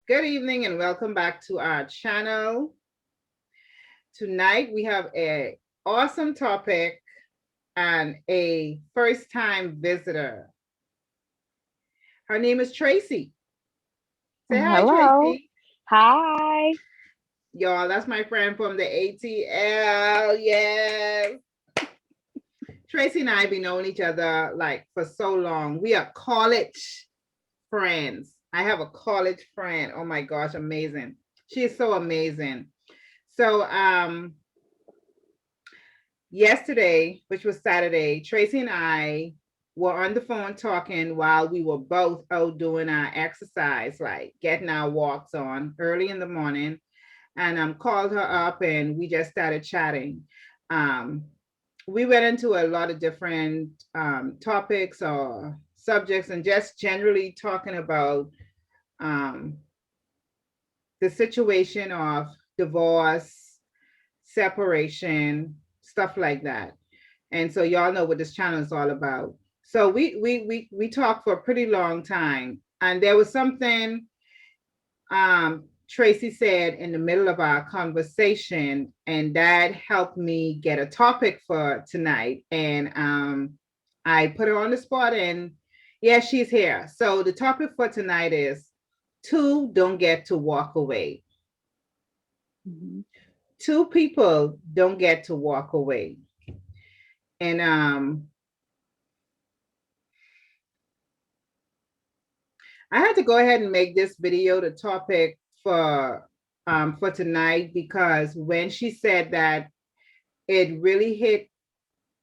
Good evening and welcome back to our channel. Tonight we have a awesome topic and a first time visitor. Her name is Tracy. Say hi, Hello. Tracy. Hi. Y'all, that's my friend from the ATL. Yes. Tracy and I have been knowing each other like for so long. We are college friends. I have a college friend. Oh my gosh, amazing. She is so amazing. So yesterday, which was Saturday, Tracy and I were on the phone talking while we were both out doing our exercise, like getting our walks on early in the morning. And called her up and we just started chatting. Um, we went into a lot of different topics or subjects and just generally talking about um, the situation of divorce, separation, stuff like that. And so y'all know what this channel is all about. So we talked for a pretty long time, and there was something Tracy said in the middle of our conversation, and that helped me get a topic for tonight. And I put her on the spot, and yeah, she's here. So the topic for tonight is two don't get to walk away. Mhm. Two people don't get to walk away. And I had to go ahead and make this video the topic for tonight because when she said that, it really hit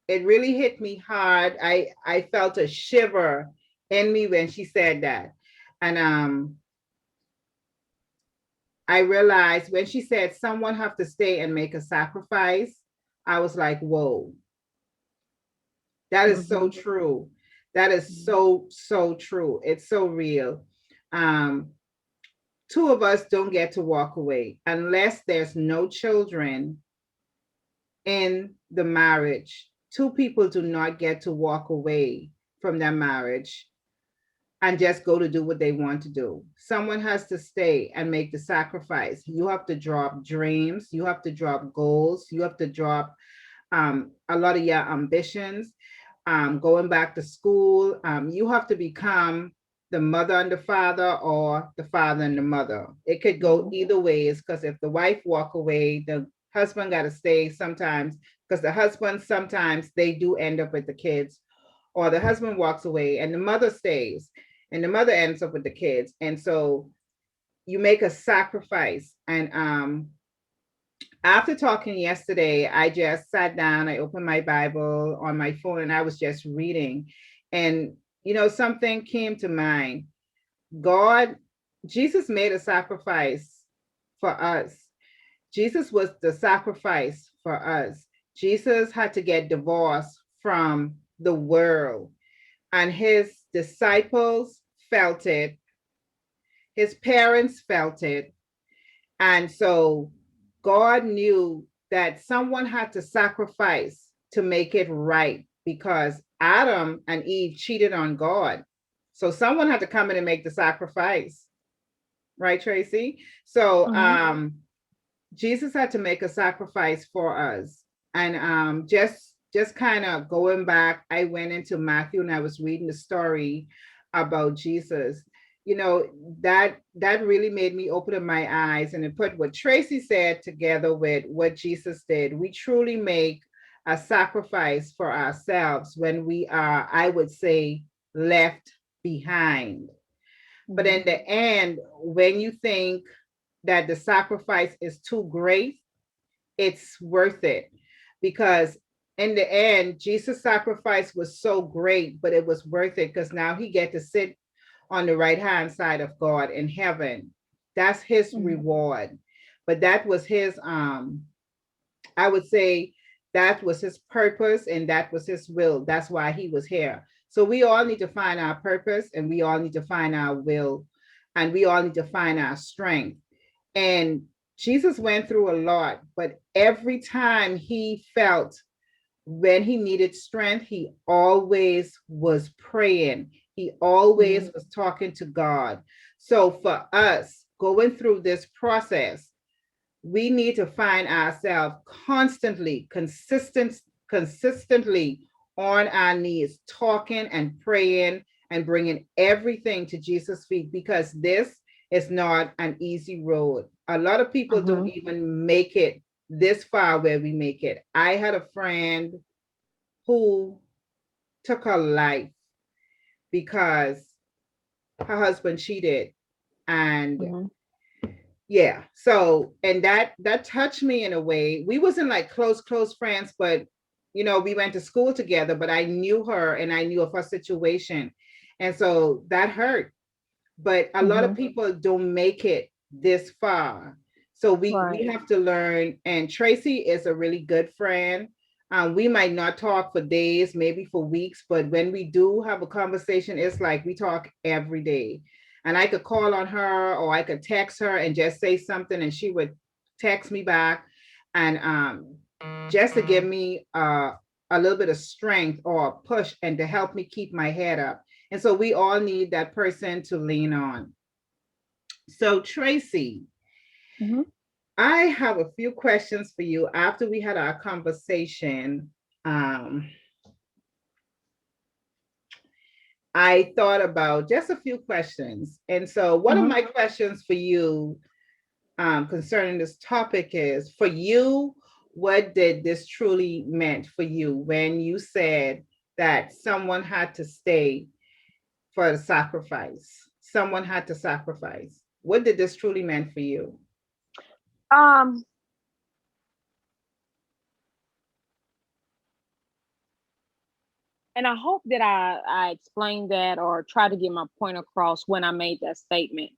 it really hit me hard. I felt a shiver in me when she said that. And I realized when she said someone have to stay and make a sacrifice, I was like, whoa, that is so Mhm. true. That is Mhm. so true. It's so real. Um, two of us don't get to walk away unless there's no children in the marriage. Two people do not get to walk away from their marriage and just go to do what they want to do. Someone has to stay and make the sacrifice. You have to drop dreams, you have to drop goals, you have to drop a lot of your ambitions, going back to school. You have to become the mother and the father or the father and the mother. It could go Mhm. either ways because if the wife walk away, the husband got to stay sometimes because the husband sometimes they do end up with the kids, or the husband walks away and the mother stays and the mother ends up with the kids. And so you make a sacrifice. And after talking yesterday, I just sat down, I opened my Bible on my phone, and I was just reading. And, something came to mind. God, Jesus made a sacrifice for us. Jesus was the sacrifice for us. Jesus had to get divorced from the world, and his disciples felt it, his parents felt it, and so God knew that someone had to sacrifice to make it right because Adam and Eve cheated on God. So someone had to come in and make the sacrifice, right, Tracy? So Mhm. Jesus had to make a sacrifice for us. And just kind of going back, I went into Matthew and I was reading the story about Jesus. You know, that really made me open up my eyes and it put what Tracy said together with what Jesus did. We truly make a sacrifice for ourselves when we are, I would say, left behind. But Mhm. in the end, when you think that the sacrifice is too great, it's worth it because in the end, Jesus' sacrifice was so great, but it was worth it because now he get to sit on the right hand side of God in heaven. That's his Mhm. reward. But that was his I would say that was his purpose and that was his will. That's why he was here. So we all need to find our purpose and we all need to find our will and we all need to find our strength. And Jesus went through a lot, but every time he felt when he needed strength, he always was praying. He always Mhm. was talking to God. So for us, going through this process, we need to find ourselves constantly, consistently on our knees, talking and praying and bringing everything to Jesus' feet, because this is not an easy road. A lot of people don't even make it this far where we make it. I had a friend who took her life because her husband cheated. And yeah, so, and that touched me in a way. We wasn't like close friends, but we went to school together, but I knew her and I knew of her situation. And so that hurt. But a lot of people don't make it this far. So we have to learn. And Tracy is a really good friend. We might not talk for days, maybe for weeks, but when we do have a conversation, it's like we talk every day. And I could call on her or I could text her and just say something and she would text me back. And just to give me a little bit of strength or a push and to help me keep my head up. And so we all need that person to lean on. So Tracy, I have a few questions for you after we had our conversation. I thought about just a few questions. And so one of my questions for you concerning this topic is, for you, what did this truly meant for you when you said that someone had to stay for the sacrifice? Someone had to sacrifice. What did this truly meant for you? And I hope that I explained that or try to get my point across when I made that statement.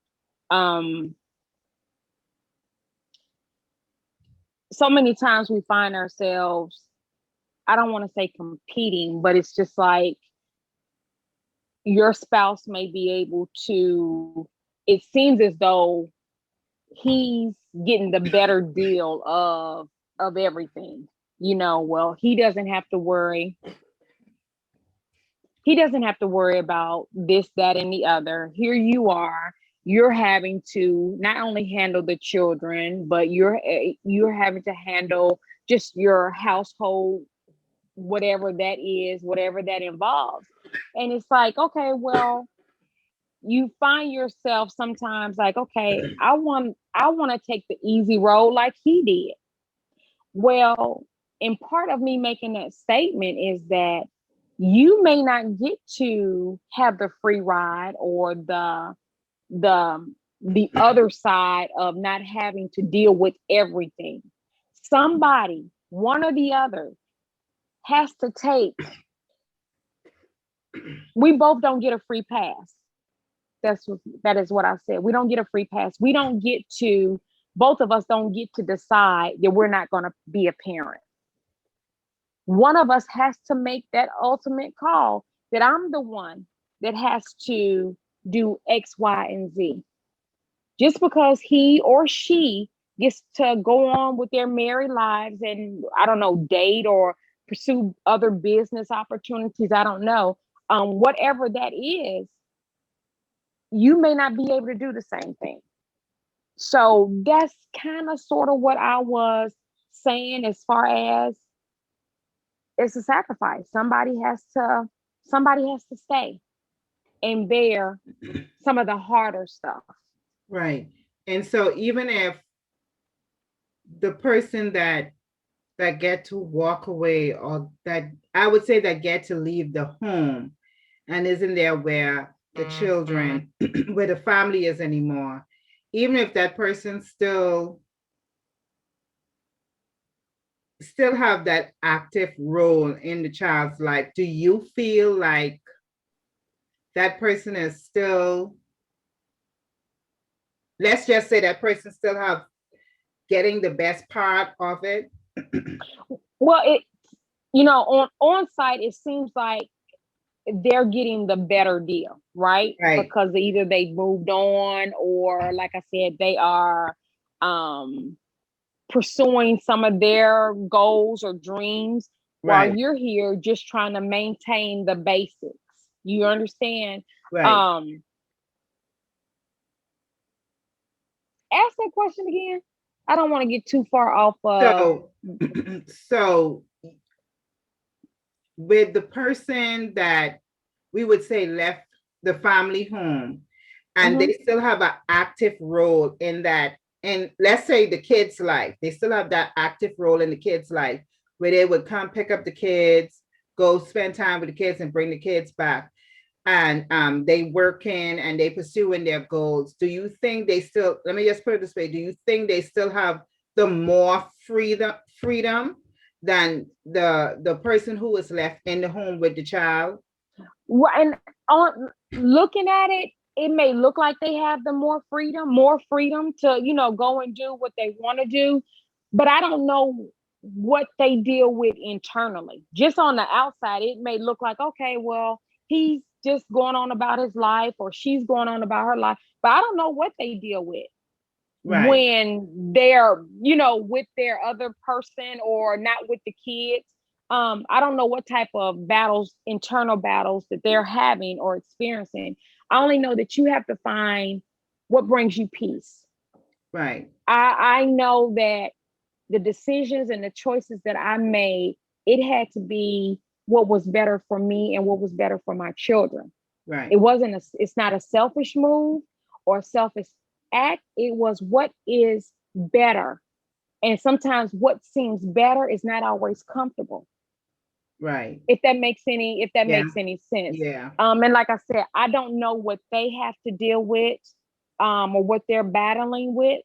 So many times we find ourselves, I don't want to say competing, but it's just like your spouse may be able to, it seems as though he's getting the better deal of everything. Well, he doesn't have to worry. He doesn't have to worry about this, that, and the other. Here you are. You're having to not only handle the children, but you're having to handle just your household, whatever that is, whatever that involves. And it's like, okay, well, you find yourself sometimes like, okay, I want to take the easy road like he did. Well, and part of me making that statement is that you may not get to have the free ride or the other side of not having to deal with everything. Somebody, one or the other, has to take. We both don't get a free pass. That is what I said. We don't get a free pass. We don't get to, both of us don't get to decide that we're not going to be a parent. One of us has to make that ultimate call that I'm the one that has to do X, Y, and Z. Just because he or she gets to go on with their married lives and, I don't know, date or pursue other business opportunities, I don't know. Whatever that is, you may not be able to do the same thing. So that's kind of sort of what I was saying as far as it's a sacrifice. Somebody has to stay and bear some of the harder stuff. Right. And so even if the person that get to walk away, or that I would say that get to leave the home and isn't there where the children, where the family is anymore, even if that person still have that active role in the child's life, do you feel like that person is still, let's just say that person still have getting the best part of it? Well, on site, it seems like they're getting the better deal, right? Because either they moved on, or like I said, they are pursuing some of their goals or dreams, while you're here just trying to maintain the basics. You understand? Right. that question again? I don't want to get too far off. So, so with the person that we would say left the family home, and Mhm. they still have an active role in that, and let's say the kids' life, they still have that active role in the kids' life where they would come pick up the kids, go spend time with the kids, and bring the kids back. And they working and they pursuing their goals. Do you think they still, let me just put it this way, do you think they still have the more freedom than the person who is left in the home with the child? And on looking at it, it may look like they have the more freedom to, go and do what they want to do. But I don't know what they deal with internally. Just on the outside, it may look like, okay, well, he's just going on about his life or she's going on about her life. But I don't know what they deal with Right, when they're, with their other person or not with the kids. I don't know what type of battles, internal battles that they're having or experiencing. I only know that you have to find what brings you peace. right, I know that the decisions and the choices that I made, it had to be what was better for me and what was better for my children. right, It's not a selfish move or selfish act. It was what is better. And sometimes what seems better is not always comfortable. right. If that Yeah, makes any sense. yeah, And like I said, I don't know what they have to deal with, or what they're battling with.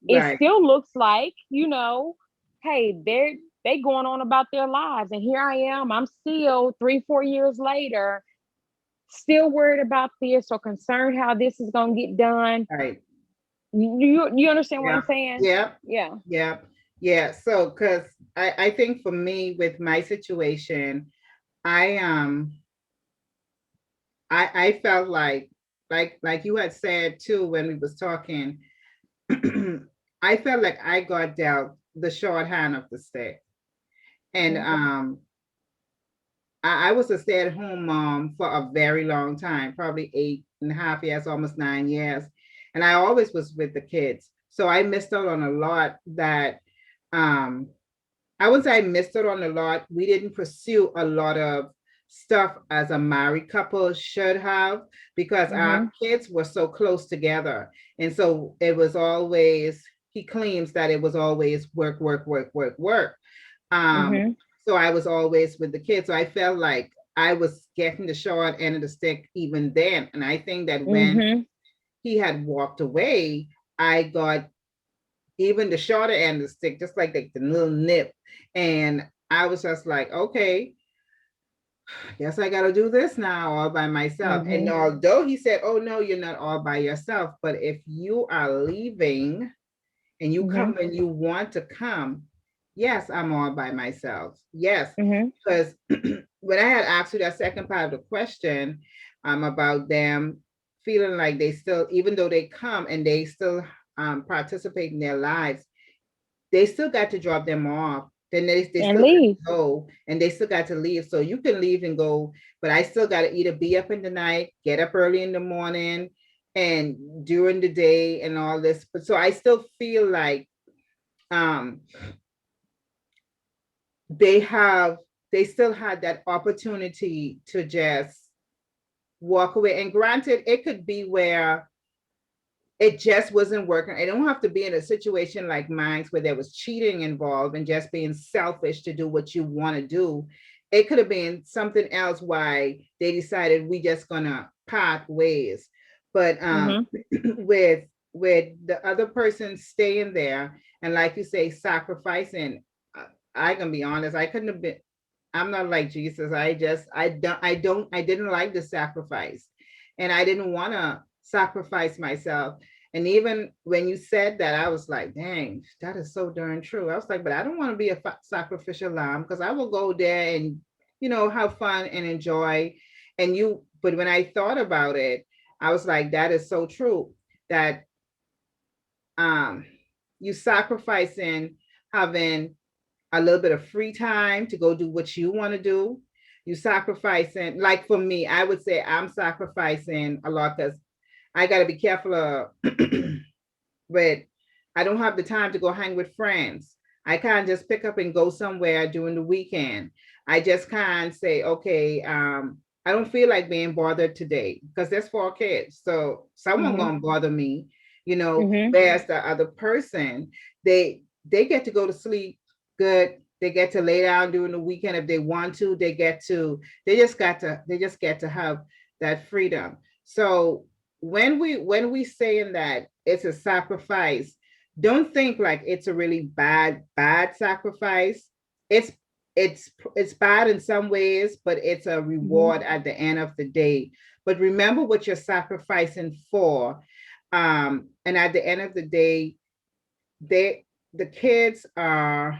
It right, still looks like, hey, they going on about their lives. And here I am, I'm still 3, 4 years later, still worried about this or concerned how this is gonna get done. right. You understand what Yeah, I'm saying? yeah, Yeah. yeah, yeah. So, because I think for me with my situation, I I felt like you had said too when we was talking, I felt like I got dealt the short hand of the stick. And Mhm. I was a stay-at-home mom for a very long time, probably 8.5 years, almost 9 years. And I always was with the kids. So I missed out on a lot that um I would say I missed out on a lot. We didn't pursue a lot of stuff as a married couple should have, because our Mhm. kids were so close together. And so it was always, he claims that it was always work, work, work, work, work. Um, Mhm. so I was always with the kids. So I felt like I was getting the short end of the stick even then. And I think that when Mhm. he had walked away, I got even the shorter end of the stick, just like the little nip. And I was just like, okay, guess I got to do this now all by myself. And Mhm. although he said, oh, no, you're not all by yourself, but if you are leaving and you come Mhm. when you want to come, yes, I'm all by myself. Yes. Mhm. Because when I had asked you that second part of the question, about them feeling like they still, even though they come and they still participate in their lives, they still got to drop them off. Then they And still got to leave. go and they still got to leave. So you can leave and go, but I still got to either be up in the night, get up early in the morning, and during the day and all this. But so I still feel like um, they have, they still had that opportunity to just walk away. And granted, it could be where it just wasn't working. I don't have to be in a situation like mine where there was cheating involved and just being selfish to do what you want to do. It could have been something else why they decided we just gonna part ways. But Mhm. with the other person staying there and like you say, sacrificing, I can be honest, I couldn't have been. I'm not like Jesus. I didn't like the sacrifice, and I didn't want to sacrifice myself. And even when you said that, I was like, dang, that is so darn true. I was like, but I don't want to be a sacrificial lamb, because I will go there and, have fun and enjoy. But when I thought about it, I was like, that is so true, that um, you sacrificing having a little bit of free time to go do what you want to do. You sacrificing, like for me, I would say I'm sacrificing a lot because I got to be careful of with I don't have the time to go hang with friends. I can't just pick up and go somewhere during the weekend. I just can't say, okay, I don't feel like being bothered today because there's 4 kids. So someone Mm-hmm. gonna bother me, Mm-hmm. whereas the other person, they get to go to sleep good. They get to lay down during the weekend if they want to. They just get to have that freedom. So when we saying that it's a sacrifice, don't think like it's a really bad sacrifice. It's it's bad in some ways, but it's a Mm-hmm. reward at the end of the day. But remember what you're sacrificing for. And at the end of the day, they the kids are,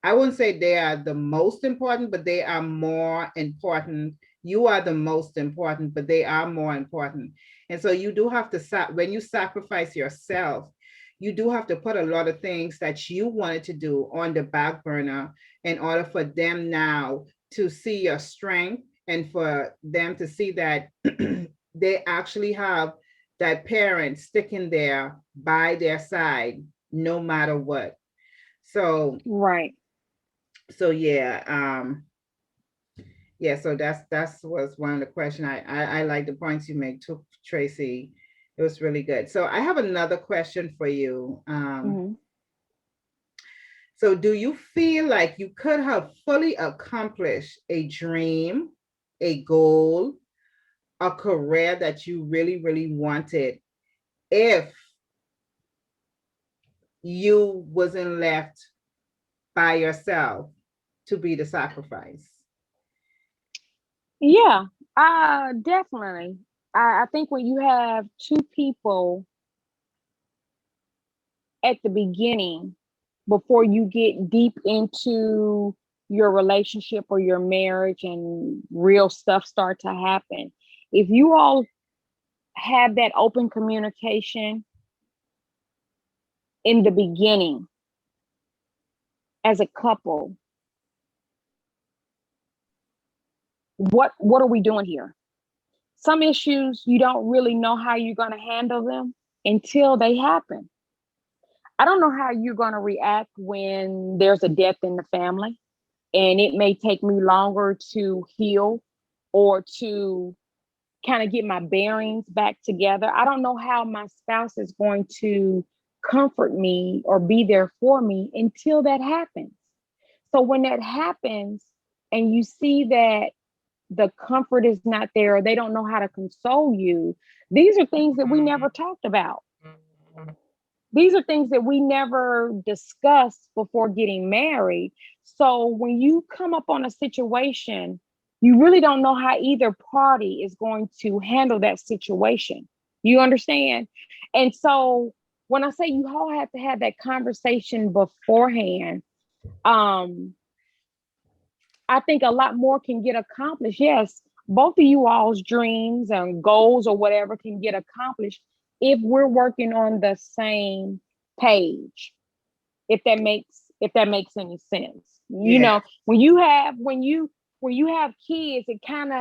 I wouldn't say they are the most important, but they are more important. You are the most important, but they are more important. And so you do have to, when you sacrifice yourself, you do have to put a lot of things that you wanted to do on the back burner in order for them now to see your strength and for them to see that they actually have that parent sticking there by their side no matter what. So Right. so yeah, yeah, so that's was one of the question. I like the points you make too, Tracy. It was really good. So I have another question for you. Mm-hmm. So do you feel like you could have fully accomplished a dream, a goal, a career that you really, really wanted if you wasn't left by yourself to be the sacrifice? Yeah, definitely. I think when you have two people at the beginning, before you get deep into your relationship or your marriage and real stuff start to happen, if you all have that open communication in the beginning as a couple, what are we doing here? Some issues you don't really know how you're going to handle them until they happen. I don't know how you're going to react when there's a death in the family, and it may take me longer to heal or to kind of get my bearings back together. I don't know how my spouse is going to comfort me or be there for me until that happens. So when that happens and you see that the comfort is not there, or they don't know how to console you, these are things that we never talked about. These are things that we never discussed before getting married. So when you come up on a situation, you really don't know how either party is going to handle that situation. You understand? And so when I say you all have to have that conversation beforehand, um, I think a lot more can get accomplished. Yes, both of you all's dreams and goals or whatever can get accomplished if we're working on the same page. If that makes any sense. You Yeah, know, when you have kids, it kind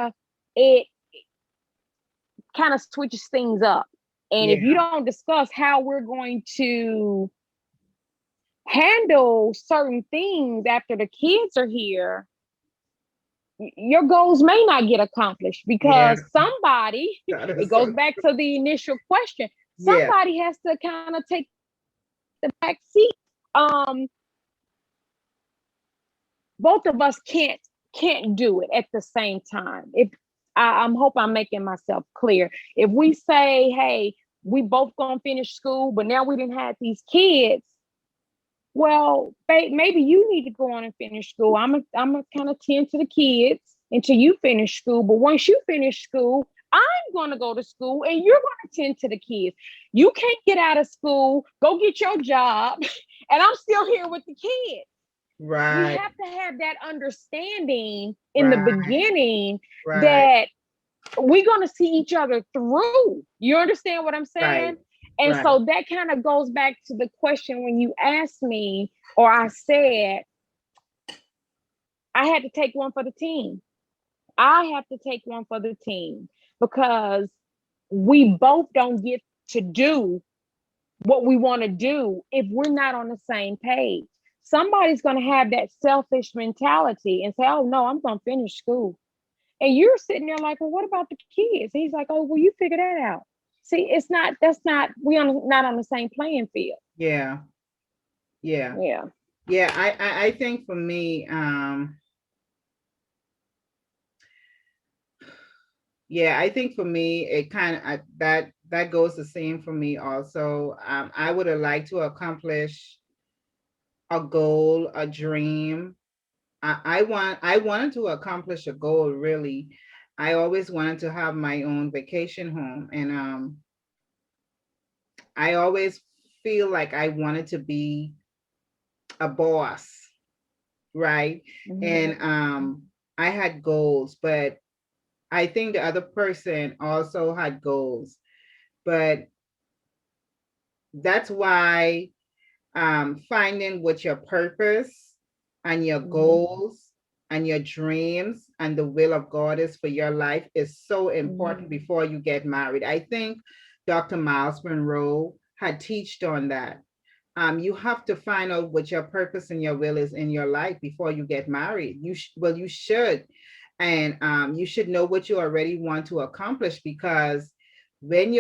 of switches things up. And if you yeah, don't discuss how we're going to handle certain things after the kids are here, your goals may not get accomplished yeah. because somebody, That it is goes so, back to the initial question, yeah, somebody has to kind of take the back seat. Um, both of us can't do it at the same time. If I'm hope I'm making myself clear. If we say, hey, we both gonna finish school, but now we didn't have these kids, well, maybe you need to go on and finish school. I'm a kind of tend to the kids until you finish school. But once you finish school, I'm going to go to school and you're going to tend to the kids. You can't get out of school, go get your job, and I'm still here with the kids. We right, have to have that understanding in the right, beginning right, that we're going to see each other through. You understand what I'm saying? right, And right. so that kind of goes back to the question when you asked me, or I said, I had to take one for the team. I have to take one for the team because we both don't get to do what we want to do if we're not on the same page. Somebody's going to have that selfish mentality and say, oh, no, I'm going to finish school. And you're sitting there like, well, what about the kids? He's like, oh, well, you figure that out. See, not on the same playing field. Yeah. Yeah. Yeah. Yeah. I think for me, yeah, I think for me, it kind of that goes the same for me also. I would have liked to accomplish a goal, a dream. I wanted to accomplish a goal really. I always wanted to have my own vacation home, and I always feel like I wanted to be a boss, right? Mhm. And I had goals, but I think the other person also had goals. But that's why finding what your purpose and your Mhm. goals and your dreams and the will of God is for your life is so important Mhm. before you get married. I think Dr. Miles Monroe had teached on that. You have to find out what your purpose and your will is in your life before you get married. Well, you should, and you should know what you already want to accomplish, because when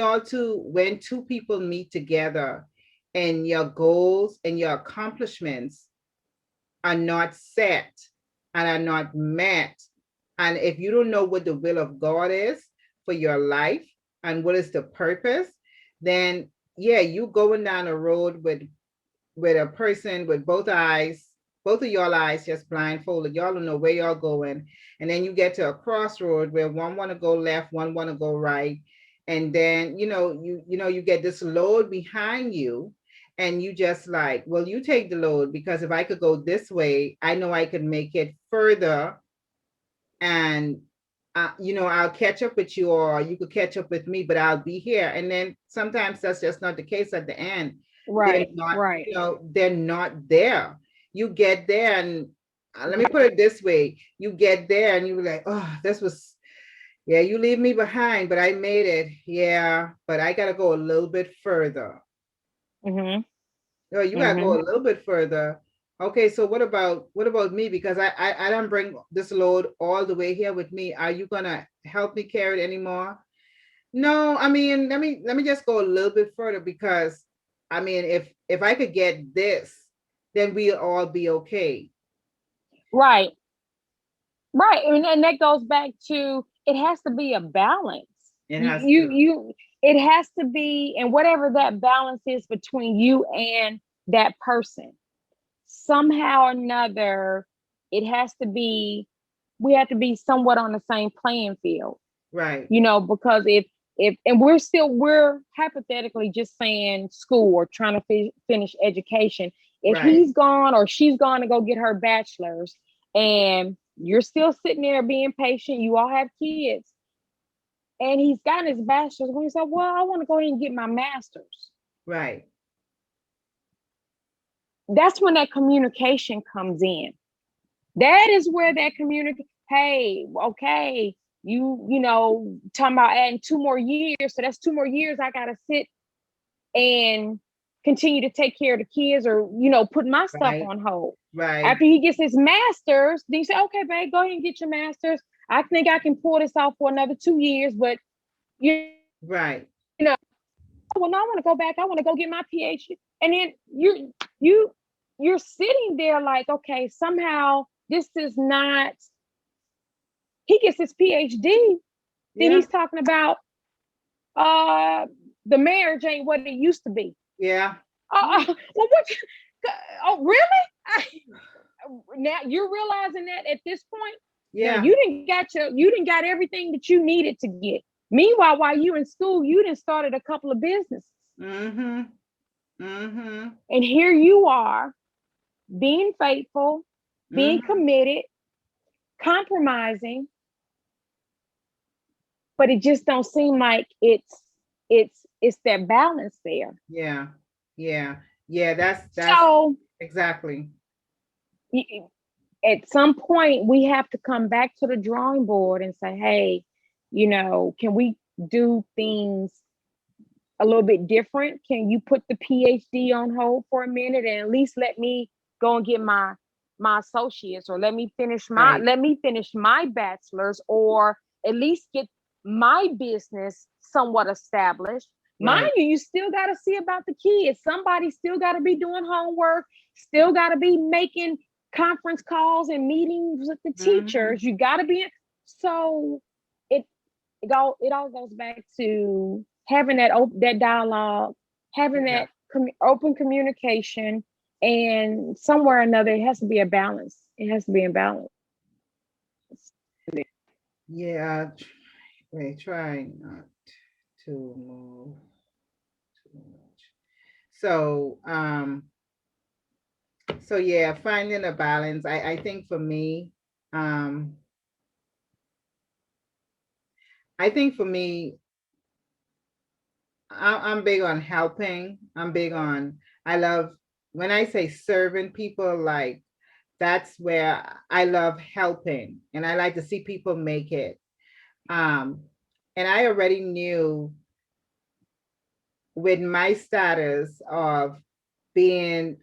two people meet together and your goals and your accomplishments are not set and are not met, and if you don't know what the will of God is for your life and what is the purpose, then yeah, you going down a road with a person with both of y'all eyes just blindfolded. Y'all don't know where y'all going. And then you get to a crossroad where one want to go left, one want to go right. And then, you get this load behind you, and you just like, well, you take the load, because if I could go this way, I know I could make it further, and I'll catch up with you, or you could catch up with me, but I'll be here. And then sometimes that's just not the case at the end. They're Right. not, Right. they're not there. You get there, and let me put it this way: you get there, and you're like, oh, yeah, you leave me behind, but I made it. Yeah, but I gotta go a little bit further. Mhm. No, you gotta go Mhm. a little bit further. Okay, so what about me? Because I don't bring this load all the way here with me. Are you gonna help me carry it anymore? No, I mean, let me just go a little bit further, because I mean, if I could get this, then we'll all be okay. Right. Right. And that goes back to, it has to be a balance. It You, has you, to. you, it has to be, and whatever that balance is between you and that person, somehow or another, it has to be, we have to be somewhat on the same playing field, Right, because and we're hypothetically just saying school or trying to finish education. If right, he's gone or she's gone to go get her bachelor's, and you're still sitting there being patient, you all have kids, and he's gotten his bachelor's, when he said, well, I want to go ahead and get my master's. right, That's when that communication comes in. That is where that community, hey, okay, talking about adding 2 more years. So that's 2 more years I gotta sit and continue to take care of the kids, or put my stuff right, on hold. right, After he gets his master's, then you say, okay, babe, go ahead and get your master's. I think I can pull this off for another 2 years, but you right, know, well, no, I want to go back. I want to go get my PhD. And then you're sitting there like, okay, somehow this is not, he gets his PhD, then yeah, he's talking about uh the marriage ain't what it used to be. yeah, Well, what? Oh, really? Now you're realizing that at this point. Now yeah. you didn't got everything that you needed to get. Meanwhile, while you in school, you didn't started a couple of businesses, Mm-hmm. Mm-hmm. and here you are being faithful, being Mm-hmm. committed, compromising, but it just don't seem like it's that balance there. Yeah. Yeah. Yeah. That's So exactly. at some point we have to come back to the drawing board and say, hey, can we do things a little bit different? Can you put the PhD on hold for a minute and at least let me go and get my associates, or Right. let me finish my bachelor's, or at least get my business somewhat established. Mind Right. you, you still got to see about the kids. Somebody still got to be doing homework, still got to be making conference calls and meetings with the Mhm. teachers. You got to be so it it all goes back to having that dialogue, having Yeah. that open communication, and somewhere or another it has to be a balance. It has to be in balance. Yeah. Wait, try not to move too much. So, so yeah, finding a balance. I think for me, um, I think for me, I'm big on helping. I'm big on, I love, when I say serving people, like that's where I love helping and I like to see people make it. Um, and I already knew with my status of being,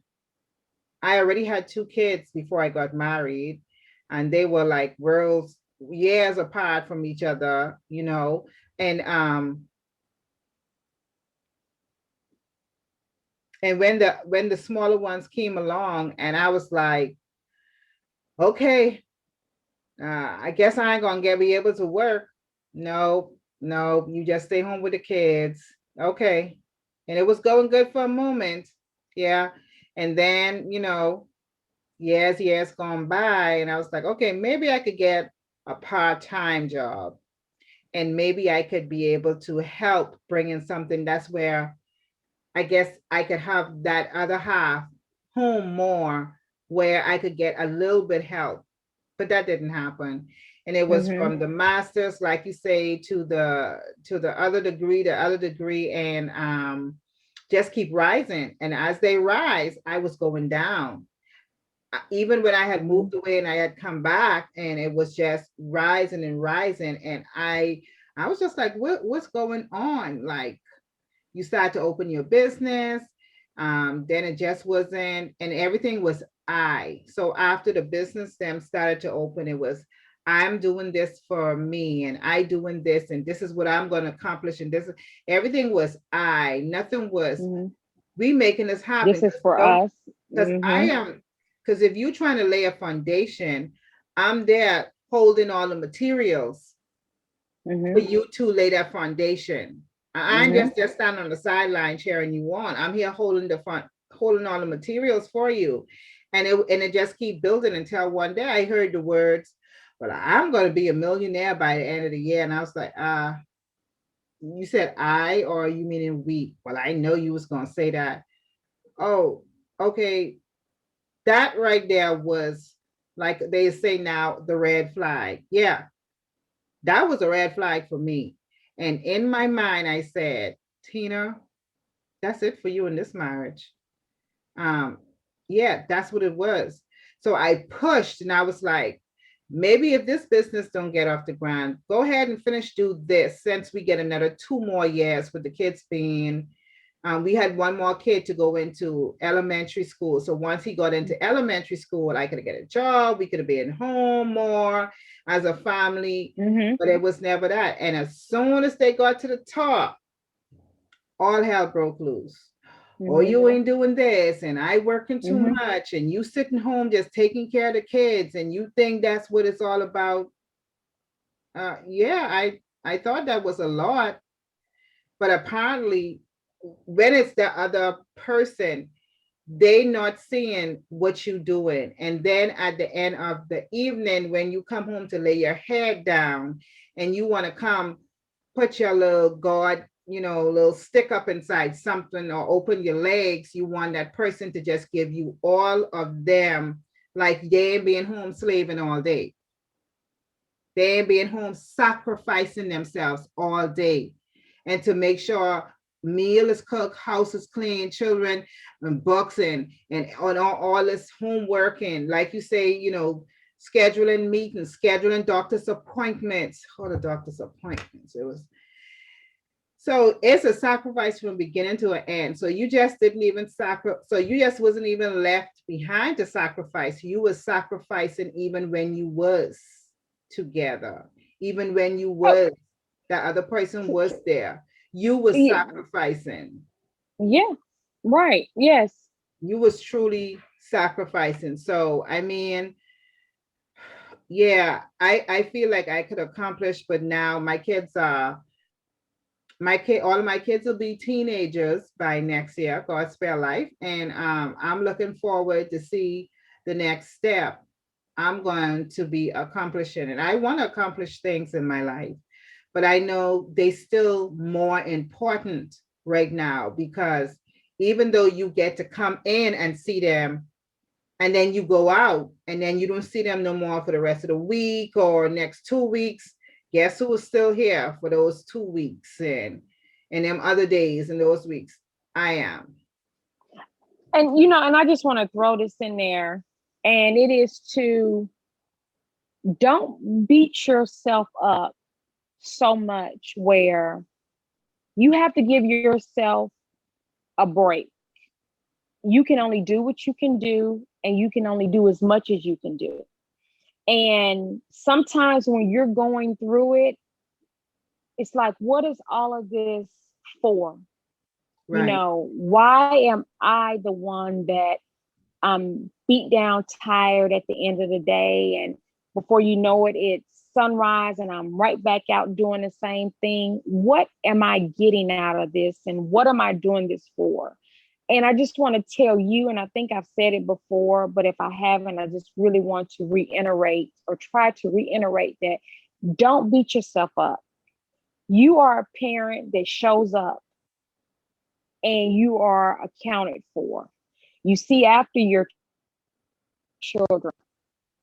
I already had two kids before I got married, and they were like worlds, years apart from each other, you know. And when the smaller ones came along, and I was like, okay, I guess I ain't gonna get be able to work. No, no, you just stay home with the kids. Okay. And it was going good for a moment. Yeah. And then, years gone by, and I was like, okay, maybe I could get a part-time job, and maybe I could be able to help bring in something. That's where I guess I could have that other half home more, where I could get a little bit help. But that didn't happen. And it was Mm-hmm. from the masters, like you say, to the other degree, and just keep rising. And as they rise, I was going down. Even when I had Mm-hmm. moved away and I had come back, and it was just rising and rising, and I was just like, what's going on? Like, you start to open your business, then it just wasn't, and everything was I. So after the business them started to open, it was, I'm doing this for me, and I doing this, and this is what I'm going to accomplish, and this, everything was I. Nothing was Mm-hmm. we making this happen, This is for us. because I Mm-hmm. am, because if you're trying to lay a foundation, I'm there holding all the materials for Mm-hmm. you to lay that foundation. I ain't Mm-hmm. just standing on the sideline cheering you on. I'm here holding the front, holding all the materials for you. And it just keep building until one day I heard the words, well, I'm gonna be a millionaire by the end of the year. And I was like, you said I, or you meaning we? Well, I know you was gonna say that. Oh, okay. That right there was, like they say now, the red flag. Yeah, that was a red flag for me. And in my mind, I said, Tina, that's it for you in this marriage. Um, yeah, that's what it was. So I pushed, and I was like, maybe if this business don't get off the ground, go ahead and finish do this, since we get another 2 more years with the kids being, we had one more kid to go into elementary school. So once he got into elementary school, I could get a job. We could have been home more as a family, Mm-hmm. but it was never that. And as soon as they got to the top, all hell broke loose. Oh, Mm-hmm. you ain't doing this, and I working too Mm-hmm. much, and you sitting home just taking care of the kids, and you think that's what it's all about. Yeah, I thought that was a lot, but apparently, when it's the other person, they not seeing what you doing, and then at the end of the evening, when you come home to lay your head down, and you want to come put your little guard, little stick up inside something, or open your legs, you want that person to just give you all of them, like they ain't being home slaving all day. They ain't being home sacrificing themselves all day, and to make sure meal is cooked, house is clean, children and books, and on all this homework, and like you say, scheduling meetings, scheduling doctor's appointments. Oh, the doctor's appointments. It was So it's a sacrifice from beginning to an end. So you just didn't even sacrifice. So you just wasn't even left behind to sacrifice. You was sacrificing even when you was together, even when you Oh, was that other person was there. You was yeah, sacrificing. yeah, right. Yes. You was truly sacrificing. So I mean, yeah, I feel like I could accomplish, but now my kids are my kid, all of my kids will be teenagers by next year, God spare life. And I'm looking forward to see the next step I'm going to be accomplishing. And I want to accomplish things in my life, but I know they still more important right now because even though you get to come in and see them and then you go out and then you don't see them no more for the rest of the week or next 2 weeks, guess who is still here for those 2 weeks and them other days and those weeks? I am. And and I just want to throw this in there, and it is to don't beat yourself up so much where you have to give yourself a break. You can only do what you can do, and you can only do as much as you can do. And sometimes when you're going through it, it's like, what is all of this for? Right. Why am I the one that I'm beat down, tired at the end of the day? And before you know it, it's sunrise and I'm right back out doing the same thing. What am I getting out of this? And what am I doing this for? And I just want to tell you, and I think I've said it before, but if I haven't, I just really want to reiterate or try to reiterate that don't beat yourself up. You are a parent that shows up and you are accounted for. You see after your children.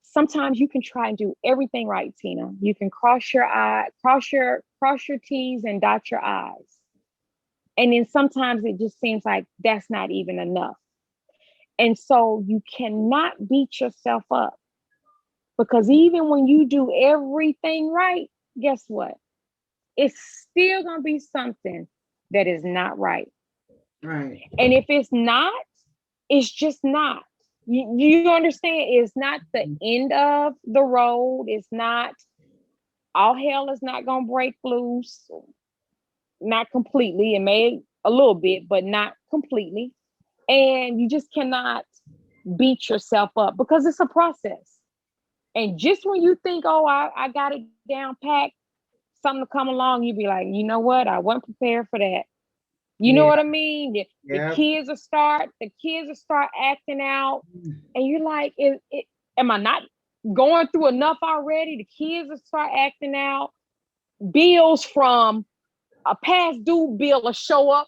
Sometimes you can try and do everything right, Tina. You can cross your T's and dot your I's. And then sometimes it just seems like that's not even enough. And so you cannot beat yourself up because even when you do everything right, guess what? It's still going to be something that is not right. Right. And if it's not, it's just not. You understand? It's not the end of the road. It's not all hell is not going to break loose. Not completely. It may a little bit, but not completely. And you just cannot beat yourself up because it's a process. And just when you think, oh, I got it down packed, something to come along, you be like, you know what? I wasn't prepared for that. You know Yeah. what I mean? The Yeah. kids will start acting out, and you're like, am I not going through enough already? The kids will start acting out. Bills from a past due bill will show up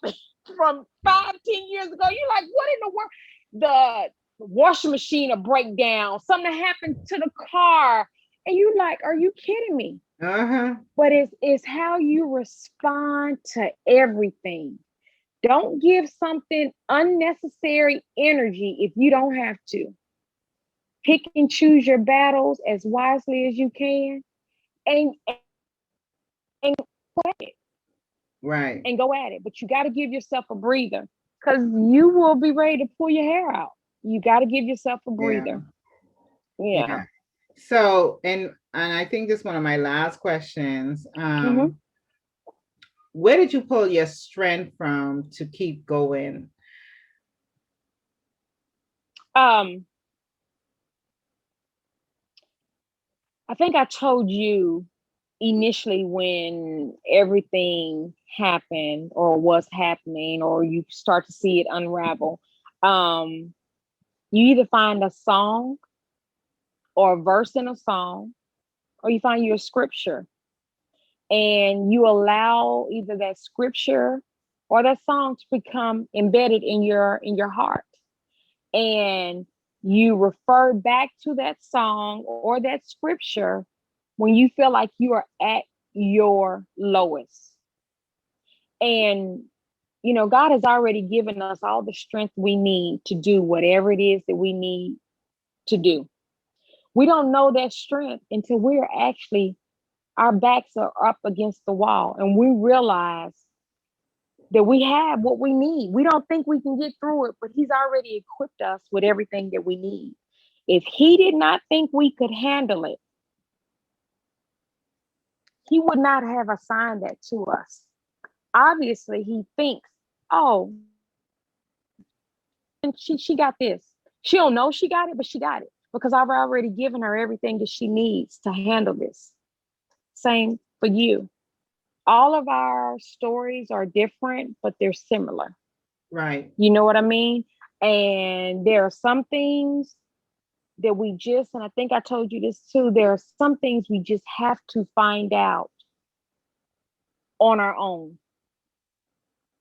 from 5, 10 years ago. You're like, what in the world? The washing machine will break down. Something happened to the car, and you're like, are you kidding me? Uh-huh. But it's how you respond to everything. Don't give something unnecessary energy if you don't have to. Pick and choose your battles as wisely as you can and go at it Right. and go at it. But you got to give yourself a breather because you will be ready to pull your hair out. You got to give yourself a Yeah. breather. Yeah. Yeah. So, and I think this is one of my last questions. Mm-hmm. Where did you pull your strength from to keep going? Um, I think I told you initially when everything happened or was happening, or you start to see it unravel. Um, you either find a song or a verse in a song, or you find your scripture, and you allow either that scripture or that song to become embedded in your heart, and you refer back to that song or that scripture when you feel like you are at your lowest. And God has already given us all the strength we need to do whatever it is that we need to do. We don't know that strength until we're actually, our backs are up against the wall and we realize that we have what we need. We don't think we can get through it, but he's already equipped us with everything that we need. If he did not think we could handle it, he would not have assigned that to us. Obviously, he thinks, oh, and she got this. She don't know she got it, but she got it because I've already given her everything that she needs to handle this. Same for you. All of our stories are different, but they're similar. Right. You know what I mean? And there are some things that we just, and I think I told you this too, there are some things we just have to find out on our own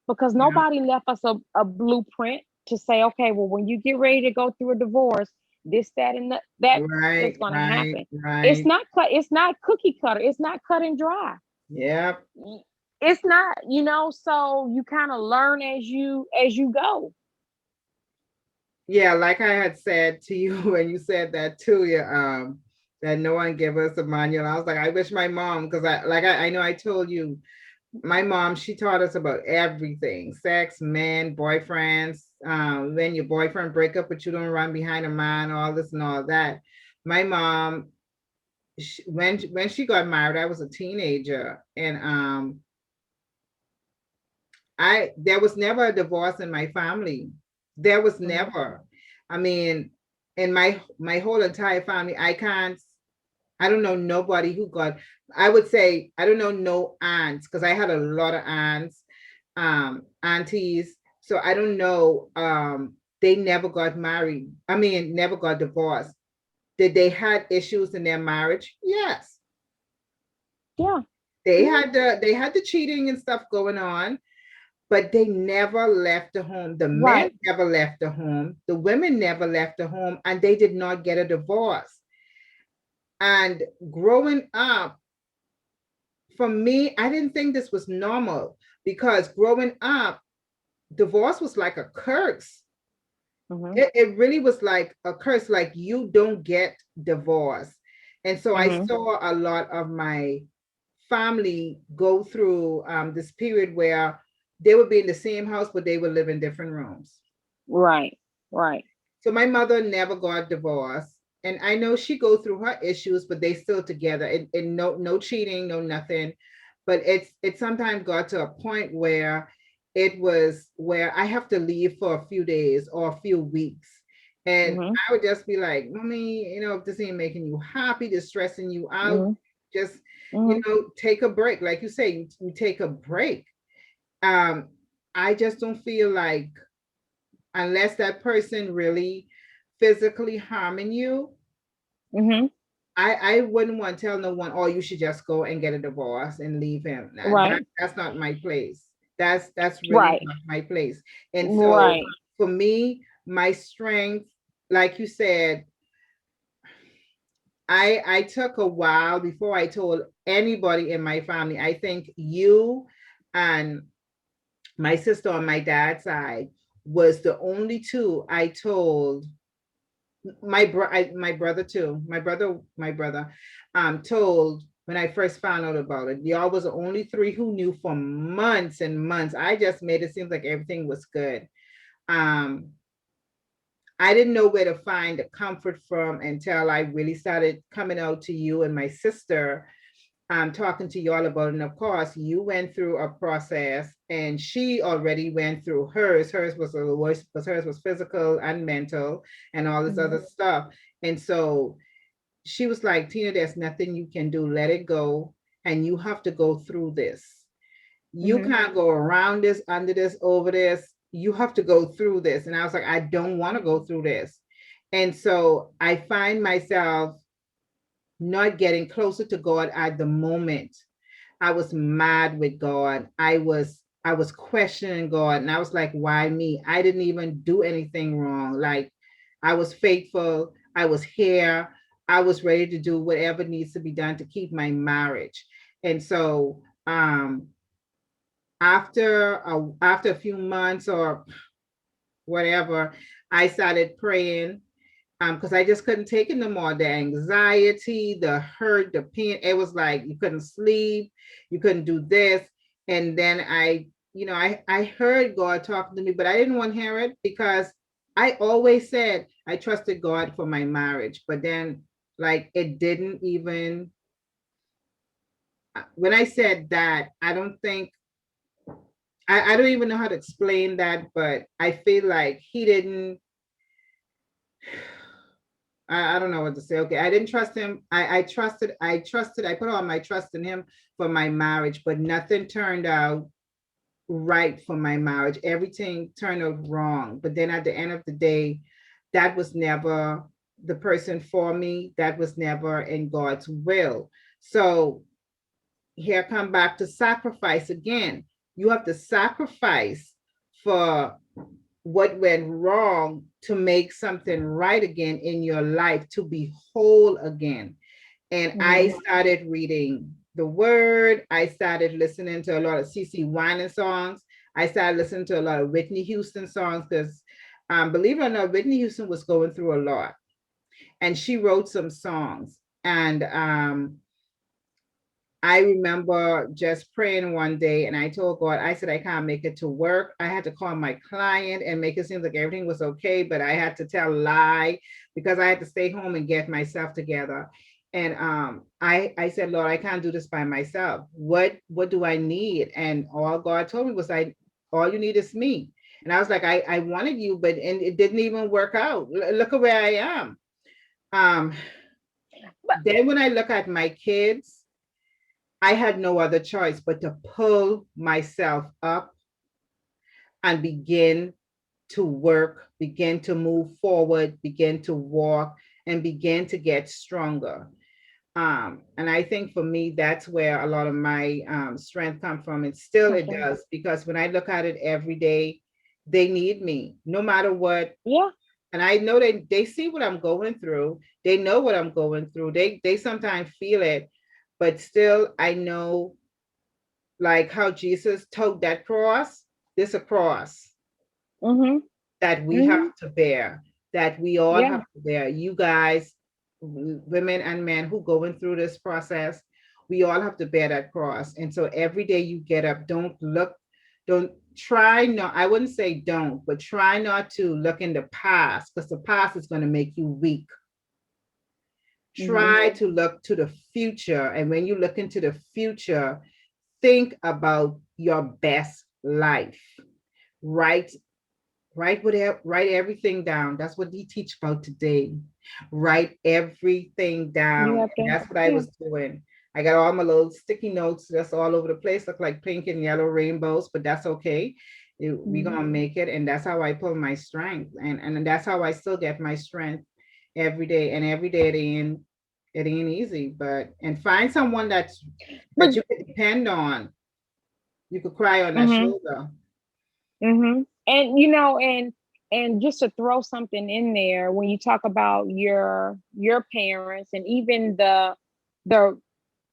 because Yeah. nobody left us a blueprint to say, okay, well, when you get ready to go through a divorce, this, that, and that is Right. going to Right. happen. Right. It's not cookie cutter. It's not cut and dry. Yep. It's not, so you kind of learn as you go. Yeah, like I had said to you when you said that too, yeah, that no one gave us a manual. I was like, I wish my mom, because I know I told you, my mom, she taught us about everything: sex, men, boyfriends, when your boyfriend break up but you don't run behind a man, all this and all that. My mom, when she got married, I was a teenager, and I there was never a divorce in my family. There was Mhm. never. I mean, in my whole entire family, I don't know nobody who got, I would say I don't know no aunts, because I had a lot of aunts, aunties. So I don't know. They never got married. I mean, never got divorced. Did they had issues in their marriage? Yes. Yeah. Mhm. They had the cheating and stuff going on, but they never left the home. The men Right. never left the home. The women never left the home, and they did not get a divorce. And growing up, for me, I didn't think this was normal, because growing up, divorce was like a curse. Mhm. It really was like a curse, like you don't get divorced. And so I Mhm. saw a lot of my family go through this period where they would be in the same house, but they would live in different rooms. Right. Right. So my mother never got divorced. And I know she go through her issues, but they still together, and no cheating, no nothing. But it sometimes got to a point where it was where I have to leave for a few days or a few weeks. And Mhm. I would just be like, Mommy, if this ain't making you happy, just stressing you out, Mhm. just, Mhm. take a break. Like you say, you take a break. Um, I just don't feel like, unless that person really physically harming you, Mhm. I wouldn't want to tell no one, oh, you should just go and get a divorce and leave him. Right. That's not my place. That's really Right. not my place. And so Right. for me, my strength, like you said, I took a while before I told anybody in my family. I think you and my sister on my dad's side was the only two I told. My brother too. My brother told when I first found out about it. Y'all was the only three who knew for months and months. I just made it seem like everything was good. Um, I didn't know where to find the comfort from until I really started coming out to you and my sister, talking to you all about it. And of course, you went through a process, and she already went through hers. Hers was a little worse because hers was physical and mental and all this Mhm. other stuff. And so she was like, Tina, there's nothing you can do. Let it go. And you have to go through this. You Mhm. can't go around this, under this, over this. You have to go through this. And I was like, I don't want to go through this. And so I find myself not getting closer to God at the moment. I was mad with God. I was questioning God, and I was like, why me? I didn't even do anything wrong. Like, I was faithful. I was here. I was ready to do whatever needs to be done to keep my marriage. And so after a few months or whatever, I started praying, because I just couldn't take it no more. The anxiety, the hurt, the pain. It was like you couldn't sleep, you couldn't do this. And then I I heard God talking to me, but I didn't want to hear it because I always said I trusted God for my marriage. But then, like, it didn't even, when I said that, I don't think, I don't even know how to explain that, but I feel like he didn't, I don't know what to say. Okay, I didn't trust him. I put all my trust in him for my marriage, but nothing turned out right for my marriage. Everything turned out wrong. But then at the end of the day, that was never the person for me. That was never in God's will. So here come back to sacrifice again. You have to sacrifice for what went wrong to make something right again in your life, to be whole again. And I started reading the word. I started listening to a lot of CC Winans songs. I started listening to a lot of Whitney Houston songs because, believe it or not, Whitney Houston was going through a lot, and she wrote some songs. And I remember just praying one day, and I told God, I said, I can't make it to work. I had to call my client and make it seem like everything was okay, but I had to tell a lie because I had to stay home and get myself together. And I said, Lord, I can't do this by myself. What do I need? And all God told me was, all you need is me. And I was like, I wanted you, but and it didn't even work out. Look at where I am. Um, then when I look at my kids, I had no other choice but to pull myself up and begin to work, begin to move forward, begin to walk, and begin to get stronger. And I think for me, that's where a lot of my strength come from. And still it Okay. does, because when I look at it every day, they need me no matter what. Yeah. And I know they see what I'm going through. They know what I'm going through. They sometimes feel it, but still I know, like how Jesus took that cross, this a cross Mm-hmm. that we Mm-hmm. have to bear, that we all Yeah. have to bear. You guys, women and men who going through this process, we all have to bear that cross. And so every day you get up, don't try not, I wouldn't say don't, but try not to look in the past, because the past is going to make you weak. Mm-hmm. Try to look to the future. And when you look into the future, think about your best life. Write, write everything down. That's what we teach about today. Write everything You down. have And to. that's what I Yeah. was doing. I got all my little sticky notes that's all over the place, look like pink and yellow rainbows, but that's okay. We're Mm-hmm. gonna make it. And that's how I pull my strength. And that's how I still get my strength every day. And every day it ain't easy, but and find someone But that you can depend on. You could cry on that mm-hmm. shoulder. Mm-hmm. And and just to throw something in there, when you talk about your parents and even the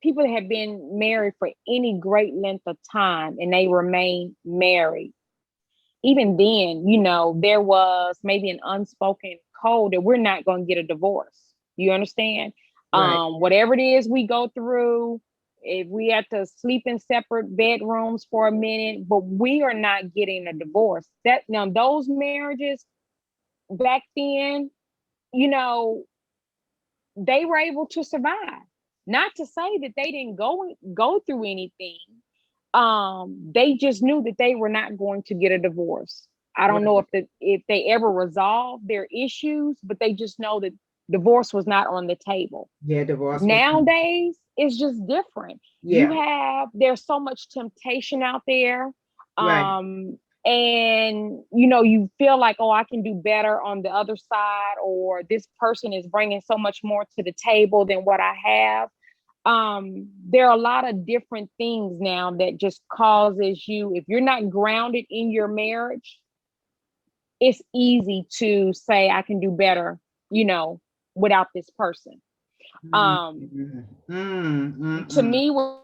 people that have been married for any great length of time and they remain married, even then, there was maybe an unspoken code that we're not going to get a divorce. You understand? Right. Whatever it is we go through, if we have to sleep in separate bedrooms for a minute, but we are not getting a divorce. That now those marriages back then, you know, they were able to survive. Not to say that they didn't go through anything. They just knew that they were not going to get a divorce. I don't know Right. if they ever resolved their issues, but they just know that divorce was not on the table. Yeah, divorce was. Nowadays, it's just different. Yeah. There's so much temptation out there. Right. And you feel like, oh, I can do better on the other side, or this person is bringing so much more to the table than what I have. There are a lot of different things now that just causes you, if you're not grounded in your marriage, it's easy to say I can do better, you know, without this person. Mm, um mm, mm, mm, to mm. me, when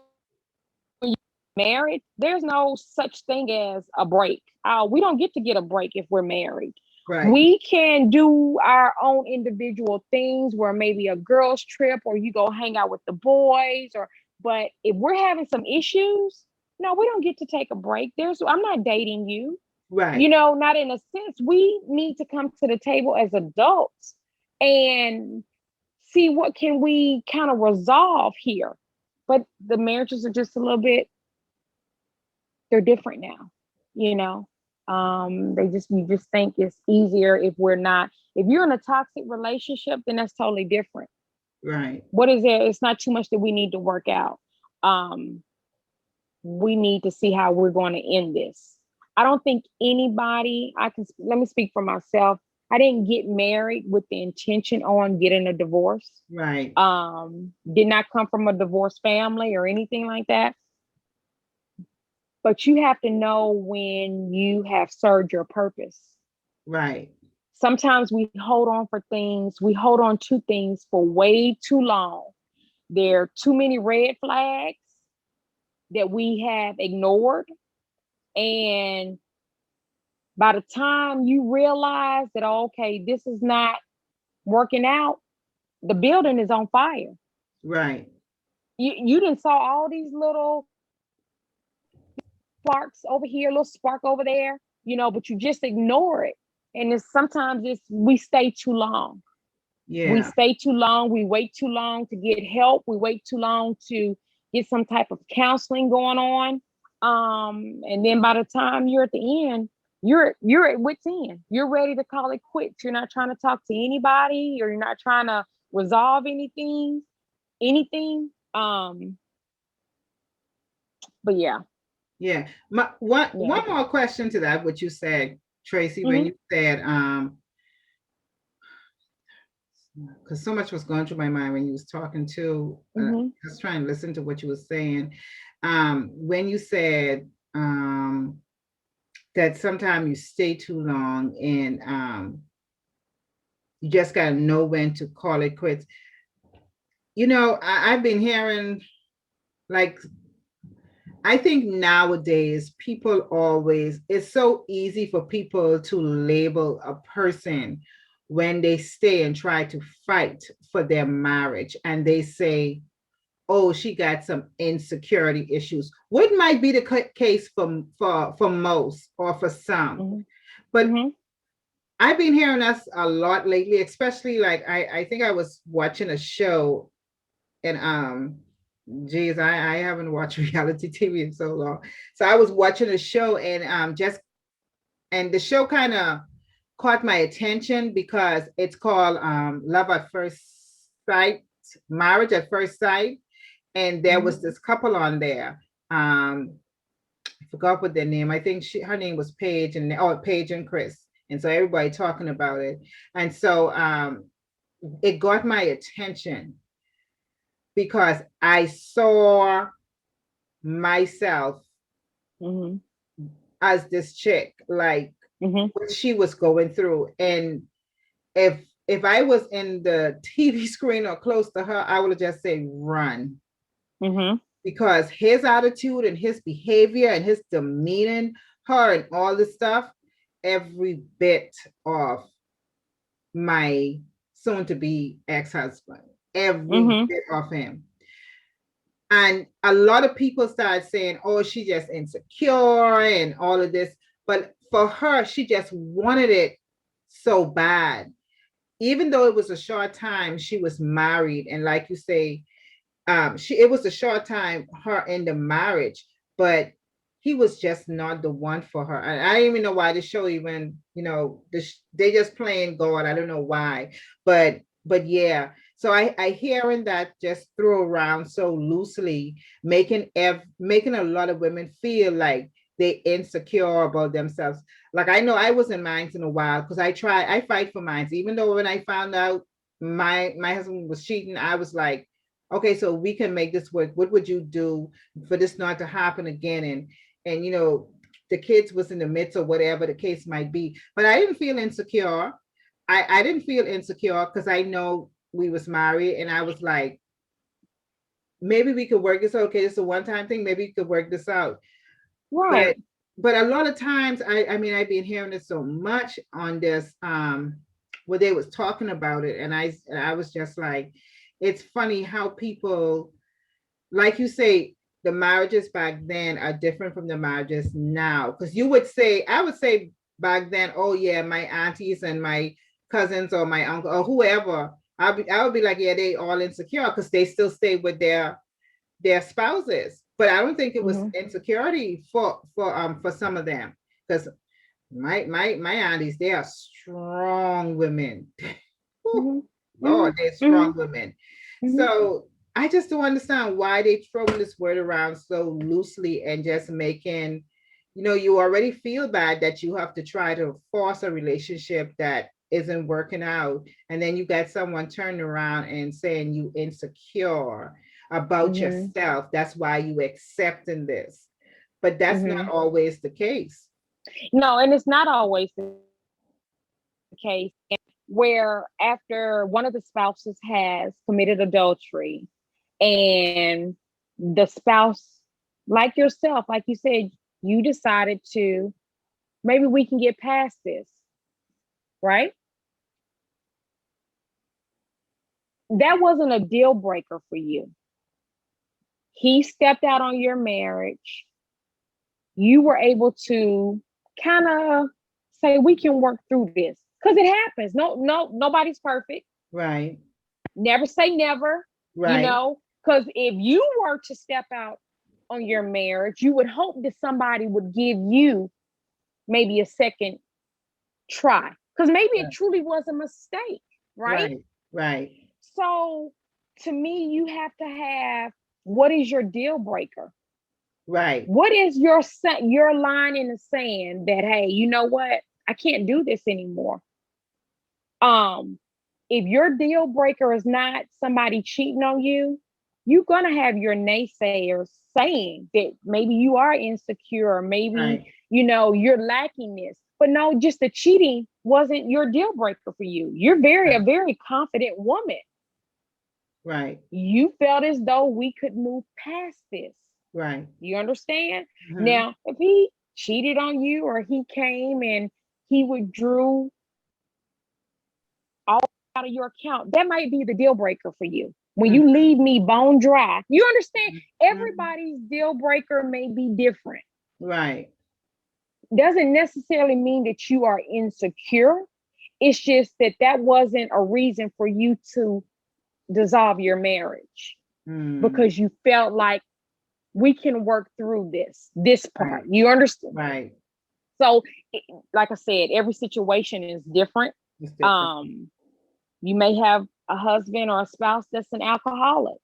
you're married, there's no such thing as a break. We don't get a break if we're married. Right. We can do our own individual things, where maybe a girls' trip or you go hang out with the boys, or but if we're having some issues, No, we don't get to take a break. I'm not dating you. Right, Not in a sense. We need to come to the table as adults and see what can we kind of resolve here. But the marriages are just a little bit, they're different now, you know. We just think it's easier if we're not, if you're in a toxic relationship, then that's totally different. right. What is there? It's not too much that we need to work out. Um, we need to see how we're going to end this. I don't think anybody, let me speak for myself. I didn't get married with the intention on getting a divorce. Right, Did not come from a divorced family or anything like that. But you have to know when you have served your purpose. right, Sometimes we hold on to things for way too long. There are too many red flags that we have ignored. And by the time you realize that, okay, this is not working out, the building is on fire. right. You didn't saw all these little sparks over here, little spark over there, but you just ignore it. And sometimes we stay too long. We Yeah, stay too long. We wait too long to get help. We wait too long to get some type of counseling going on. And then by the time you're at the end, you're at wit's end. You're ready to call it quits. You're not trying to talk to anybody, or you're not trying to resolve anything. But yeah, yeah. One yeah. more question to that, what you said, Tracy, when Hmm. you said, because so much was going through my mind when you was talking to, Hmm. just trying to listen to what you were saying. When you said that sometimes you stay too long and you just gotta know when to call it quits. I've been hearing, like, I think nowadays people always, it's so easy for people to label a person when they stay and try to fight for their marriage and they say, oh, she got some insecurity issues. What might be the case for most or for some. Hmm. But Hmm. I've been hearing us a lot lately, especially like I think I was watching a show and geez, I haven't watched reality TV in so long. So I was watching a show and and the show kind of caught my attention because it's called Love at First Sight, Marriage at First Sight. And there Hmm. was this couple on there. I forgot what their name. I think her name was Paige Paige and Chris. And so everybody talking about it. And so it got my attention because I saw myself Hmm. as this chick, like Hmm. what she was going through. And if if I was in the TV screen or close to her, I would just say run. Hmm. Because his attitude and his behavior and his demeaning her and all this stuff, every bit of my soon to be ex-husband, every Hmm. bit of him. And a lot of people started saying, oh, she just insecure and all of this. But for her, she just wanted it so bad. Even though it was a short time, she was married. And like you say, it was a short time, her in the marriage, but he was just not the one for her. And I don't even know why the show even, they just playing God. I don't know why. But yeah. So I hearing that just throw around so loosely, making a lot of women feel like they insecure about themselves. Like I know I was in mines in a while because I fight for mines. Even though when I found out my husband was cheating, I was like, okay, so we can make this work. What would you do for this not to happen again? And the kids was in the midst of whatever the case might be. But I didn't feel insecure. I didn't feel insecure because I know we was married and I was like, maybe we could work this out. Okay, it's a one-time thing. Maybe we could work this out. But Right. but a lot of times I mean I've been hearing it so much on this where they was talking about it and I was just like, it's funny how people, like you say, the marriages back then are different from the marriages now. Because you would say, I would say back then, oh yeah, my aunties and my cousins or my uncle or whoever, I would be like, yeah, they all insecure because they still stay with their spouses. But I don't think it was Mm-hmm. insecurity for some of them. Because my aunties, they are strong women. Mm-hmm. Lord, they're Mm-hmm. strong women. Mm-hmm. So I just don't understand why they throwing this word around so loosely and just making, you already feel bad that you have to try to force a relationship that isn't working out. And then you got someone turning around and saying you insecure about Mm-hmm. yourself. That's why you accepting this. But that's not Mm-hmm. always the case. No, and it's not always the case where after one of the spouses has committed adultery and the spouse, like yourself, like you said, you decided to, maybe we can get past this, right? That wasn't a deal breaker for you. He stepped out on your marriage. You were able to kind of say, we can work through this because it happens. Nobody's perfect. Right, Never say never, right, because if you were to step out on your marriage, you would hope that somebody would give you maybe a second try because maybe it truly was a mistake, right? right, right, So to me, you have to have, what is your deal breaker? right, What is your line in the sand that, hey, you know what? I can't do this anymore. Um, if your deal breaker is not somebody cheating on you, you're gonna have your naysayers saying that maybe you are insecure, or maybe right, you're lacking this. But no, just the cheating wasn't your deal breaker for you. You're a right, very confident woman. right, You felt as though we could move past this. right. You understand? Mhm. Now, if he cheated on you or he came and he withdrew all out of your account, that might be the deal breaker for you. When you Mhm. leave me bone dry, you understand? Mhm. Everybody's deal breaker may be different. Right, Doesn't necessarily mean that you are insecure. It's just that that wasn't a reason for you to dissolve your marriage mm, because you felt like we can work through this part. right, You understand? right. So, like I said, every situation is different. It's different. Um, you may have a husband or a spouse that's an alcoholic.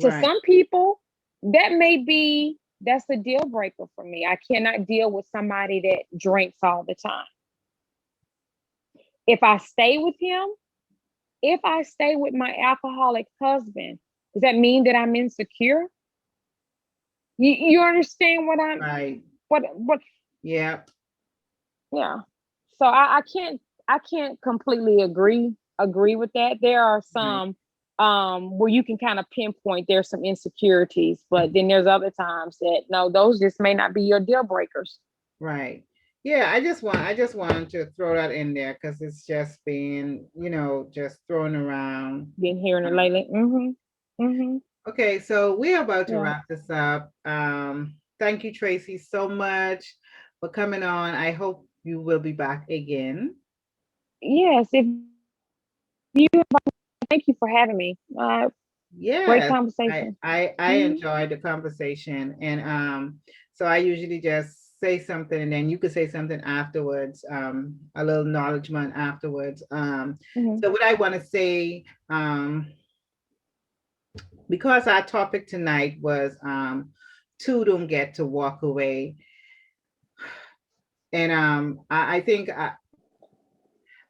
To Right, some people, that's a deal breaker for me. I cannot deal with somebody that drinks all the time. If I stay with him, if I stay with my alcoholic husband, does that mean that I'm insecure? You understand right. what Yeah. yeah. So I can't completely agree with that. There are Right, some where you can kind of pinpoint there's some insecurities, but then there's other times that no, those just may not be your deal breakers. right. Yeah, I just wanted to throw that in there because it's just being, just thrown around. Been hearing it Um, lately. Mm-hmm. Mm-hmm. Okay, so we're about to Yeah. wrap this up. Thank you, Tracy, so much for coming on. I hope you will be back again. Yes, if you thank you for having me. Great Yes, I conversation. I I Mm-hmm. enjoyed the conversation, and so I usually just say something, and then you could say something afterwards, a little acknowledgement afterwards. Mm-hmm. So what I want to say, because our topic tonight was two don't get to walk away, and I think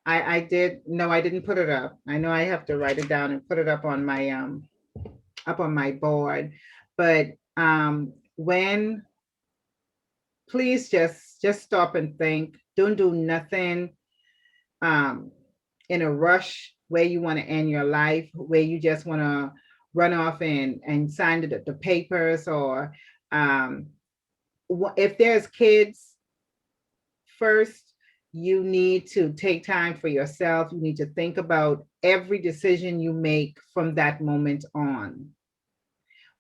I did no, I didn't put it up. I know I have to write it down and put it up on my board, but when please just stop and think. Don't do nothing um, in a rush where you want to end your life, where you just want to run off and sign the papers, or um, if there's kids first, you need to take time for yourself. You need to think about every decision you make from that moment on.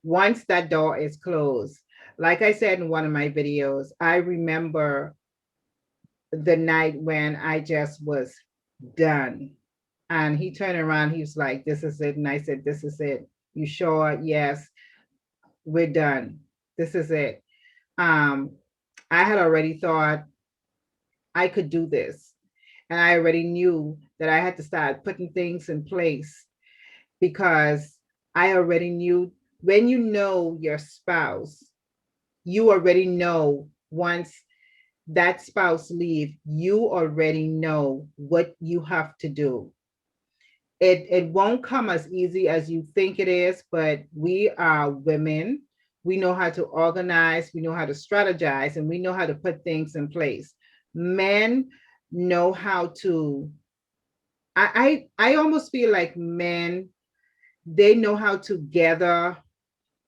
once that door is closed, like I said in one of my videos, I remember the night when I just was done. And he turned around, he was like, "This is it." And I said, "This is it. You sure?" "Yes, we're done. This is it." Um, I had already thought I could do this. And I already knew that I had to start putting things in place because I already knew when you know your spouse, you already know once that spouse leave, you already know what you have to do. It won't come as easy as you think it is, but we are women. We know how to organize, we know how to strategize, and we know how to put things in place. Men know how to, I almost feel like men, they know how to gather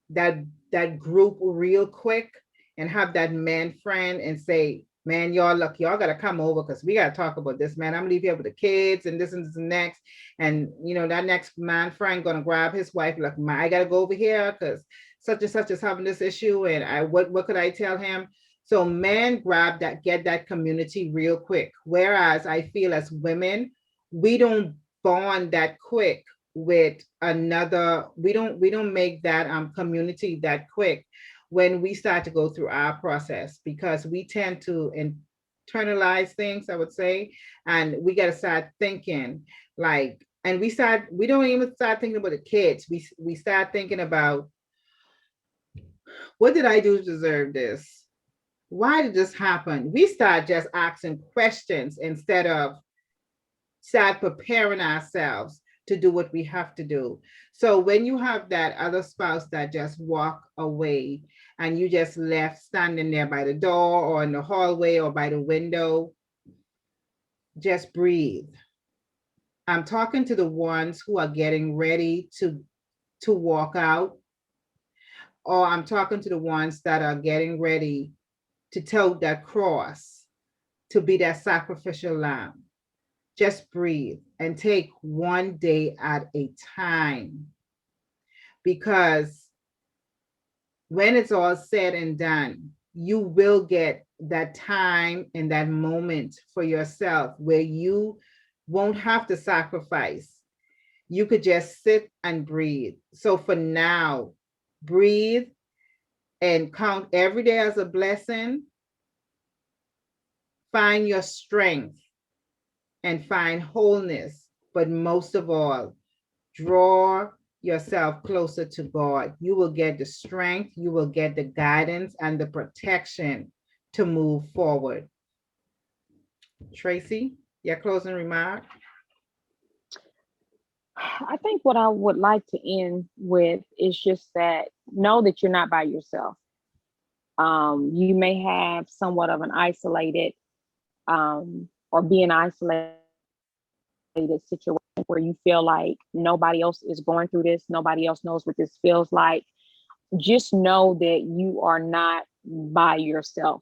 that that group real quick and have that man friend and say, "Man, y'all look, y'all gotta come over because we gotta talk about this, man. I'm gonna leave here with the kids and this and next." And that next man friend gonna grab his wife, like, I gotta go over here because such and such is having this issue. And what could I tell him? So men grab that, get that community real quick. Whereas I feel as women, we don't bond that quick with another. We don't make that community that quick when we start to go through our process, because we tend to internalize things, I would say. And we got to start thinking like, and we don't even start thinking about the kids. We start thinking about, what did I do to deserve this? Why did this happen? We start just asking questions instead of start preparing ourselves to do what we have to do. So when you have that other spouse that just walk away and you just left standing there by the door or in the hallway or by the window, just breathe. I'm talking to the ones who are getting ready to walk out, or I'm talking to the ones that are getting ready to tote that cross, to be that sacrificial lamb. Just breathe and take one day at a time, because when it's all said and done, you will get that time and that moment for yourself where you won't have to sacrifice. You could just sit and breathe. So for now, breathe and count every day as a blessing. Find your strength and find wholeness. But most of all, draw yourself closer to God. You will get the strength, you will get the guidance and the protection to move forward. Tracy, your closing remark? I think what I would like to end with is just that know that you're not by yourself. You may have somewhat of an isolated or being isolated situation where you feel like nobody else is going through this, nobody else knows what this feels like. Just know that you are not by yourself.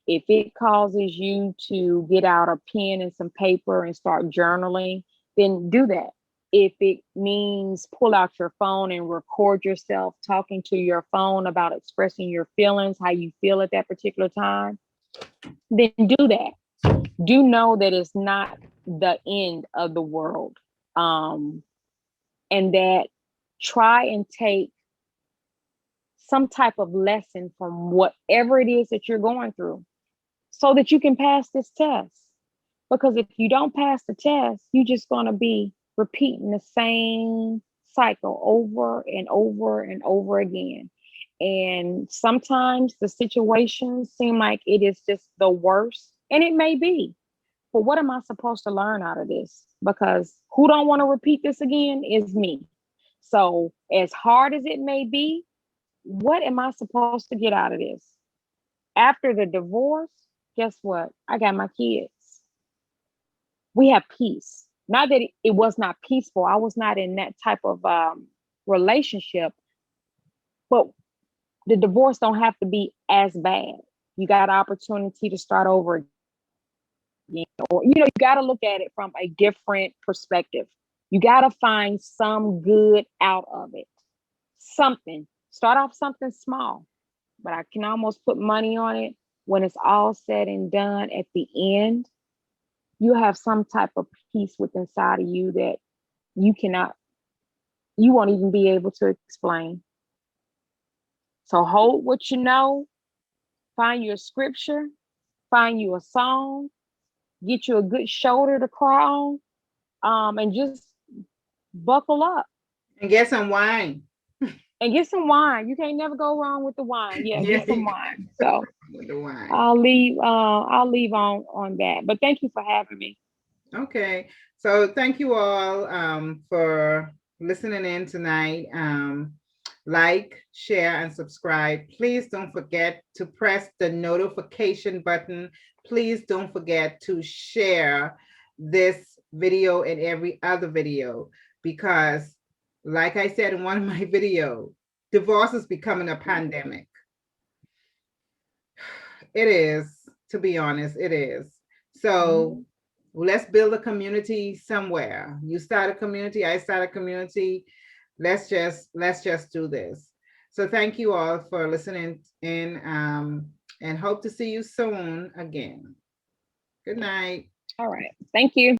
If it causes you to get out a pen and some paper and start journaling, then do that. If it means pull out your phone and record yourself talking to your phone about expressing your feelings, how you feel at that particular time, then do that. Do know that it's not the end of the world. Um, and that try and take some type of lesson from whatever it is that you're going through so that you can pass this test. Because if you don't pass the test, you're just going to be repeating the same cycle over and over and over again. And sometimes the situations seem like it is just the worst, and it may be. But what am I supposed to learn out of this? Because who don't want to repeat this again is me. So as hard as it may be, what am I supposed to get out of this? After the divorce, guess what? I got my kids. We have peace. Not that it was not peaceful. I was not in that type of relationship, but the divorce don't have to be as bad. You got opportunity to start over again, or you got to look at it from a different perspective. You got to find some good out of it, something, Start off something small, but I can almost put money on it. When it's all said and done at the end, you have some type of peace within inside of you that you cannot, you won't even be able to explain. So hold what you know, find your scripture, find you a song, get you a good shoulder to cry on, and just buckle up And get some wine. and get some wine. You can't never go wrong with the wine. Yeah, Yeah, get some wine. So with the wine. I'll leave on that. But thank you for having me. Okay, so thank you all for listening in tonight. Like, share, and subscribe. Please don't forget to press the notification button. Please don't forget to share this video and every other video, because like I said in one of my videos, divorce is becoming a pandemic. It is, to be honest, it is. So let's build a community somewhere. You start a community, I start a community. Let's just do this. So thank you all for listening in, and hope to see you soon again. Good night. All right. Thank you.